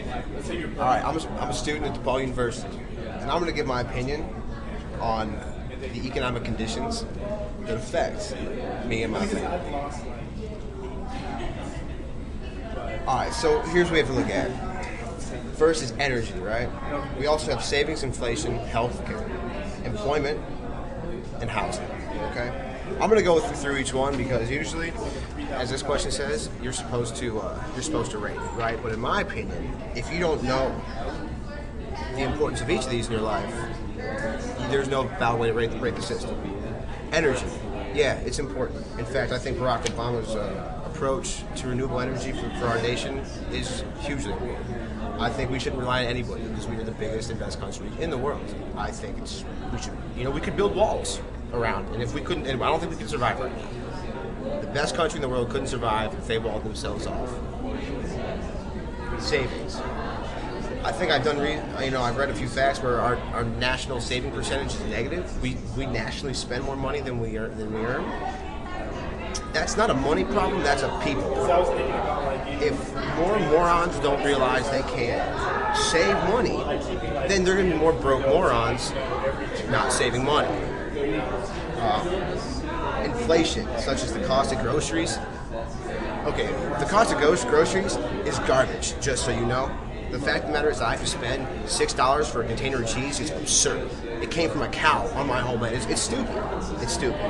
All right, I'm a student at DePaul University, and I'm going to give my opinion on the economic conditions that affect me and my family. All right, so here's what we have to look at. First is energy, right? We also have savings, inflation, healthcare, employment, and housing. Okay, I'm going to go through each one because usually, as this question says, you're supposed to rate it, right? But in my opinion, if you don't know the importance of each of these in your life, there's no valid way to rate the system. Energy, yeah, it's important. In fact, I think Barack Obama's approach to renewable energy for our nation is hugely important. I think we shouldn't rely on anybody because we are the biggest and best country in the world. I think we could build walls around, and if we couldn't, and I don't think we could survive right now. The best country in the world couldn't survive if they walled themselves off. Savings. I think I've read a few facts where our national saving percentage is negative. We nationally spend more money than we earn. That's not a money problem, that's a people problem. If more morons don't realize they can't save money, then there are going to be more broke morons not saving money. Inflation, such as the cost of groceries. Okay, the cost of groceries is garbage, just so you know. The fact of the matter is that I have to spend $6 for a container of cheese. It's absurd. It came from a cow on my homeland. It's stupid. It's stupid.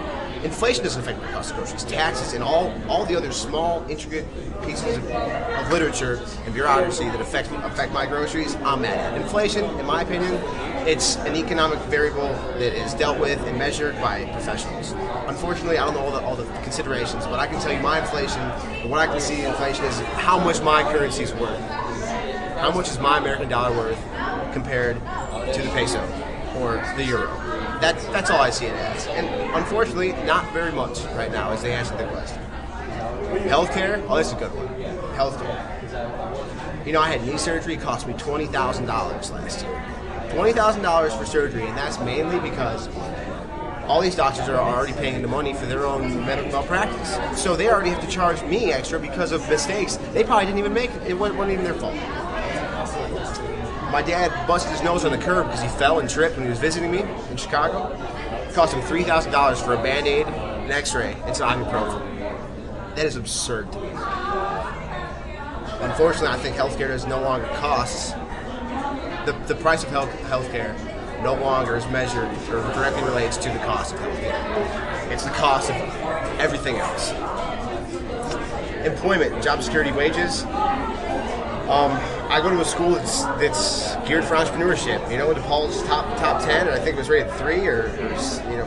Inflation doesn't affect my cost of groceries. Taxes and all the other small, intricate pieces of literature and bureaucracy that affect my groceries, I'm mad at. Inflation, in my opinion, it's an economic variable that is dealt with and measured by professionals. Unfortunately, I don't know all the considerations, but I can tell you my inflation, and what I can see in inflation is how much my currency is worth. How much is my American dollar worth compared to the peso or the euro? That's all I see it as. And unfortunately, not very much right now as they answer the question. Healthcare, this is a good one. Healthcare. I had knee surgery, it cost me $20,000 last year. $20,000 for surgery, and that's mainly because all these doctors are already paying the money for their own medical malpractice. So they already have to charge me extra because of mistakes they probably didn't even make. It wasn't even their fault. My dad busted his nose on the curb because he fell and tripped when he was visiting me in Chicago. It cost him $3,000 for a Band-Aid, an X-ray, and some ibuprofen. That is absurd to me. Unfortunately, I think healthcare is no longer costs. The price of healthcare no longer is measured or directly relates to the cost of healthcare. It's the cost of everything else. Employment, job security, wages. I go to a school that's geared for entrepreneurship. DePaul's top 10, and I think it was rated 3, or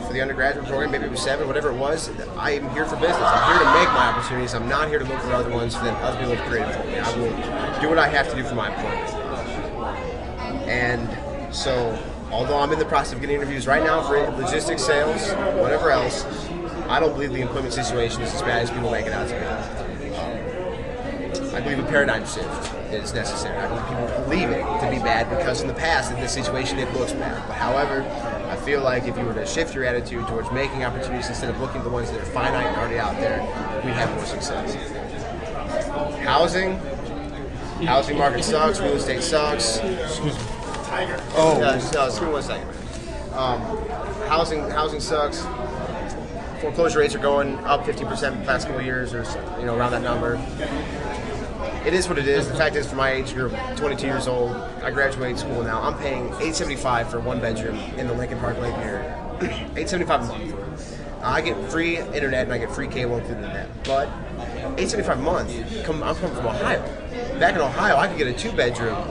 for the undergraduate program, maybe it was 7, whatever it was. I am here for business. I'm here to make my opportunities. I'm not here to look for other ones that other people have created for me. I will do what I have to do for my employment. And so, although I'm in the process of getting interviews right now for logistics, sales, whatever else, I don't believe the employment situation is as bad as people make it out to be. I believe a paradigm shift is necessary. I believe people believe it to be bad because in the past, in this situation, it looks bad. But however, I feel like if you were to shift your attitude towards making opportunities instead of looking at the ones that are finite and already out there, we have more success. Housing market sucks. Real estate sucks. Excuse me. Excuse me 1 second. Housing sucks. Foreclosure rates are going up 50% the past couple of years, or around that number. It is what it is. The fact is, for my age group, 22 years old, I graduated school now. I'm paying $875 for 1 bedroom in the Lincoln Park Lake area. $875 a month. I get free internet and I get free cable included in that. But $875 a month. I'm coming from Ohio. Back in Ohio, I could get a 2-bedroom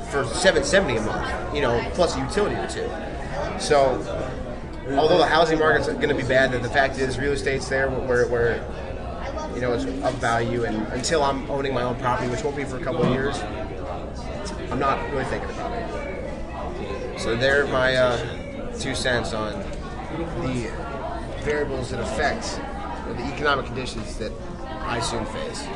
for $770 a month. Plus a utility or two. So, although the housing market's going to be bad, the fact is, real estate's there where it's of value, and until I'm owning my own property, which won't be for a couple of years, I'm not really thinking about it. So there are my 2 cents on the variables that affect the economic conditions that I soon face.